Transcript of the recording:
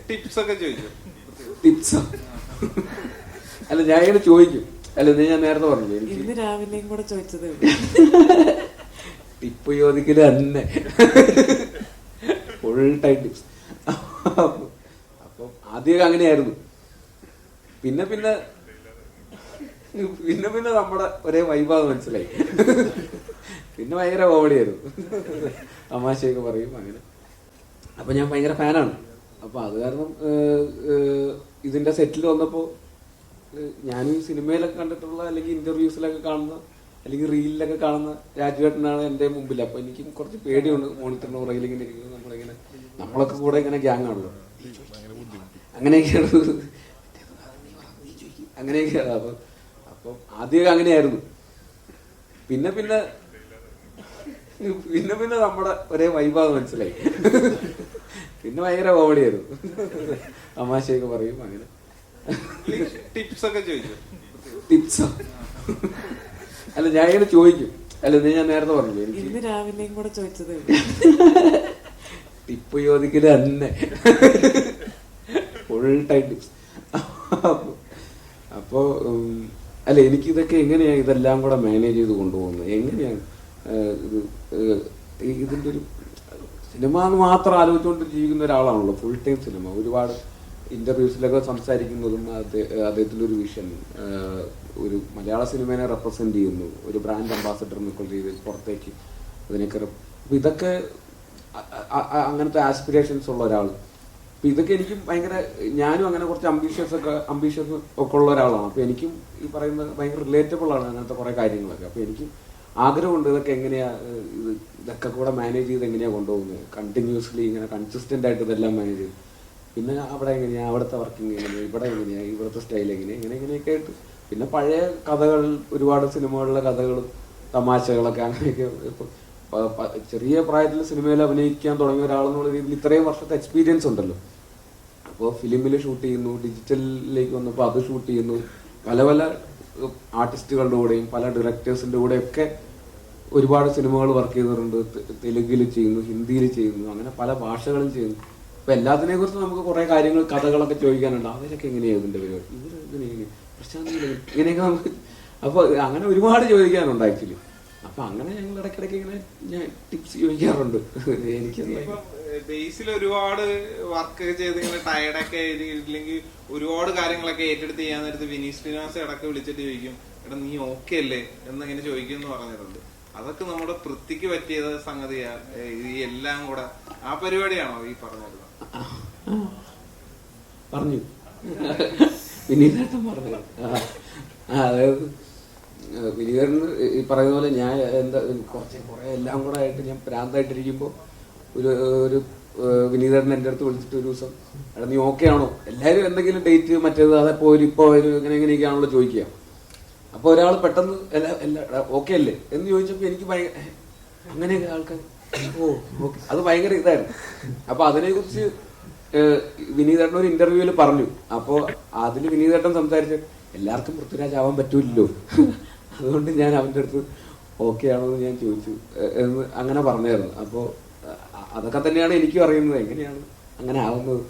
Tips ഒക്കെ ചോദിച്ചു. ടിപ്സോ? അല്ല, ഞാൻ ഇങ്ങനെ ചോദിക്കും. അല്ല, ഞാൻ നേരത്തെ പറഞ്ഞു ഇന്ന് രാവിലെയും കൂടെ ചോദിച്ചത് ടിപ്പ് ചോദിക്കല് തന്നെ ഫുൾ ടൈം ടിപ്സ്. അപ്പം ആദ്യമൊക്കെ അങ്ങനെയായിരുന്നു. പിന്നെ പിന്നെ പിന്നെ പിന്നെ നമ്മുടെ ഒരേ വൈബാന്ന് മനസ്സിലായി. പിന്നെ ഭയങ്കര കോമഡിയായിരുന്നു, തമാശയൊക്കെ പറയും അങ്ങനെ. അപ്പൊ ഞാൻ ഭയങ്കര ഫാനാണ്. അപ്പൊ അത് കാരണം ഇതിന്റെ സെറ്റിൽ വന്നപ്പോ ഞാൻ ഈ സിനിമയിലൊക്കെ കണ്ടിട്ടുള്ള അല്ലെങ്കിൽ ഇന്റർവ്യൂസിലൊക്കെ കാണുന്ന അല്ലെങ്കിൽ റീലിലൊക്കെ കാണുന്ന രാജുവേട്ടനാണ് എൻ്റെ മുമ്പിൽ. അപ്പൊ എനിക്കും കുറച്ച് പേടിയുണ്ട്. മോണിറ്ററിന്റെ പുറകിൽ ഇങ്ങനെ ഇരിക്കുന്നത്, നമ്മളൊക്കെ കൂടെ ഇങ്ങനെ ഗ്യാങ് ആണല്ലോ, അങ്ങനെയൊക്കെയാണ് അങ്ങനെയൊക്കെയാണ്. അപ്പൊ ആദ്യമൊക്കെ അങ്ങനെയായിരുന്നു. പിന്നെ പിന്നെ പിന്നെ പിന്നെ നമ്മുടെ ഒരേ വൈബാന്ന് മനസ്സിലായി. പിന്നെ ഭയങ്കര കോമഡിയായിരുന്നു, തമാശയൊക്കെ പറയും അങ്ങനെ. ടിപ്സ് ഒക്കെ ചോദിച്ചു. ടിപ്സോ? അല്ല, ഞാൻ ഇങ്ങനെ ചോദിക്കും. അല്ല, ഞാൻ നേരത്തെ പറഞ്ഞു ഇന്ന് രാവിലെയും കൂടെ ചോദിച്ചത് ടിപ്പ് ചോദിക്കല് തന്നെ ഫുൾ ടൈം ടിപ്സ്. അപ്പോ അല്ല, എനിക്കിതൊക്കെ എങ്ങനെയാണ് ഇതെല്ലാം കൂടെ മാനേജ് ചെയ്ത് കൊണ്ടുപോകുന്നത്, എങ്ങനെയാണ് ഇതിന്റെ ഒരു സിനിമ എന്ന് മാത്രം ആലോചിച്ചുകൊണ്ട് ജീവിക്കുന്ന ഒരാളാണല്ലോ, ഫുൾ ടൈം സിനിമ. ഒരുപാട് ഇന്റർവ്യൂസിലൊക്കെ സംസാരിക്കുന്നതും അദ്ദേഹത്തിന്റെ ഒരു വിഷൻ, ഒരു മലയാള സിനിമയെ റെപ്രസെന്റ് ചെയ്യുന്നു, ഒരു ബ്രാൻഡ് അംബാസഡർ എന്നൊക്കെ രീതിയിൽ പുറത്തേക്ക് അതിനൊക്കെ. അപ്പൊ ഇതൊക്കെ അങ്ങനത്തെ ആസ്പിറേഷൻസ് ഉള്ള ഒരാൾ. അപ്പൊ ഇതൊക്കെ എനിക്കും ഭയങ്കര, ഞാനും അങ്ങനെ കുറച്ച് അംബീഷ്യസ് ഒക്കെ ഉള്ള ഒരാളാണ്. അപ്പൊ എനിക്കും ഈ പറയുന്നത് ഭയങ്കര റിലേറ്റബിൾ ആണ് അങ്ങനത്തെ കുറെ കാര്യങ്ങളൊക്കെ. അപ്പൊ എനിക്കും ആഗ്രഹമുണ്ട് ഇതൊക്കെ എങ്ങനെയാ, ഇതൊക്കെ കൂടെ മാനേജ് ചെയ്ത് എങ്ങനെയാ കൊണ്ടുപോകുന്നത്, കണ്ടിന്യൂസ്ലി ഇങ്ങനെ കൺസിസ്റ്റന്റ് ആയിട്ട് ഇതെല്ലാം മാനേജ് ചെയ്ത്. പിന്നെ അവിടെ എങ്ങനെയാ, അവിടുത്തെ വർക്കിംഗ് എങ്ങനെയാ, ഇവിടെ എങ്ങനെയാ, ഇവിടുത്തെ സ്റ്റൈൽ എങ്ങനെയാ, ഇങ്ങനെയൊക്കെ ആയിട്ട്. പിന്നെ പഴയ കഥകൾ, ഒരുപാട് സിനിമകളിലെ കഥകളും തമാശകളൊക്കെ അങ്ങനെയൊക്കെ. ഇപ്പൊ ചെറിയ പ്രായത്തിൽ സിനിമയിൽ അഭിനയിക്കാൻ തുടങ്ങിയ ഒരാളെന്നുള്ള രീതിയിൽ ഇത്രയും വർഷത്തെ എക്സ്പീരിയൻസ് ഉണ്ടല്ലോ. അപ്പോൾ ഫിലിമിൽ ഷൂട്ട് ചെയ്യുന്നു, ഡിജിറ്റലിലേക്ക് വന്നപ്പോൾ അത് ഷൂട്ട് ചെയ്യുന്നു, പല പല ആർട്ടിസ്റ്റുകളുടെ കൂടെയും പല ഡയറക്ടേഴ്സിന്റെ കൂടെയൊക്കെ ഒരുപാട് സിനിമകൾ വർക്ക് ചെയ്തിട്ടുണ്ട്. തെലുങ്കിൽ ചെയ്യുന്നു, ഹിന്ദിയിൽ ചെയ്യുന്നു, അങ്ങനെ പല ഭാഷകളും ചെയ്യുന്നു. അപ്പൊ എല്ലാത്തിനെ കുറിച്ച് നമുക്ക് കുറെ കാര്യങ്ങൾ, കഥകളൊക്കെ ചോദിക്കാനുണ്ട്. അവരൊക്കെ എങ്ങനെയാണ് ഇതിന്റെ പരിപാടി, ഇവരെങ്ങനെ, പ്രശാന്ത് ഇങ്ങനെയൊക്കെ നമുക്ക്. അപ്പൊ അങ്ങനെ ഒരുപാട് ചോദിക്കാനുണ്ട് ആക്ച്വലി. അപ്പൊ അങ്ങനെ ഞങ്ങൾ ഇടയ്ക്കിടയ്ക്ക് ഇങ്ങനെ ഞാൻ ടിപ്സ് ചോദിക്കാറുണ്ട്. എനിക്ക് ബേസിൽ ഒരുപാട് വർക്ക് ചെയ്ത് ഇങ്ങനെ ടയർഡൊക്കെ ഇല്ലെങ്കിൽ ഒരുപാട് കാര്യങ്ങളൊക്കെ ഏറ്റെടുത്ത് ചെയ്യാൻ നേരത്ത് വിനീത് ശ്രീനിവാസൻ ഇടയ്ക്ക് വിളിച്ചിട്ട് ചോദിക്കും, എടാ നീ ഓക്കെ അല്ലേ എന്നിങ്ങനെ ചോദിക്കുമെന്ന് പറഞ്ഞിട്ടുണ്ട്. അതൊക്കെ നമ്മുടെ വൃത്തിക്ക് പറ്റിയ സംഗതിയാ ഈ എല്ലാം കൂടെ. ആ പരിപാടിയാണോ ഈ പറഞ്ഞത്? പറഞ്ഞു വിനീതേട്ടൻ പറഞ്ഞു. അതായത് വിനീതേട്ടന് ഈ പറയുന്ന പോലെ ഞാൻ എന്താ കുറെ എല്ലാം കൂടെ ആയിട്ട് ഞാൻ ഭ്രാന്തായിട്ടിരിക്കുമ്പോൾ ഒരു വിനീതേട്ടൻ എൻ്റെ അടുത്ത് വിളിച്ചിട്ട് ഒരു ദിവസം, എടാ നീ ഓക്കെ ആണോ, എല്ലാവരും എന്തെങ്കിലും ഡേറ്റ് മറ്റേത് അതെപ്പോ ഇപ്പൊ എങ്ങനെയൊക്കെയാണല്ലോ ചോദിക്കുക. അപ്പൊ ഒരാൾ പെട്ടെന്ന് ഓക്കെ അല്ലേ എന്ന് ചോദിച്ചപ്പോ എനിക്ക് ഭയങ്കര അങ്ങനെയൊക്കെ ആൾക്കാർ ഓക്കെ, അത് ഭയങ്കര ഇതായിരുന്നു. അപ്പൊ അതിനെ കുറിച്ച് വിനീതേട്ടൻ ഒരു ഇന്റർവ്യൂവിൽ പറഞ്ഞു. അപ്പോ അതിൽ വിനീതേട്ടൻ സംസാരിച്ച എല്ലാവർക്കും പൃഥ്വിരാജ് ആവാൻ പറ്റൂല്ലോ, അതുകൊണ്ട് ഞാൻ അവന്റെ അടുത്ത് ഓക്കെ ആണോ എന്ന് ഞാൻ ചോദിച്ചു എന്ന് അങ്ങനെ പറഞ്ഞായിരുന്നു. അപ്പോ അതൊക്കെ തന്നെയാണ് എനിക്കും അറിയുന്നത്, എങ്ങനെയാണ് അങ്ങനെ ആവുന്നത്.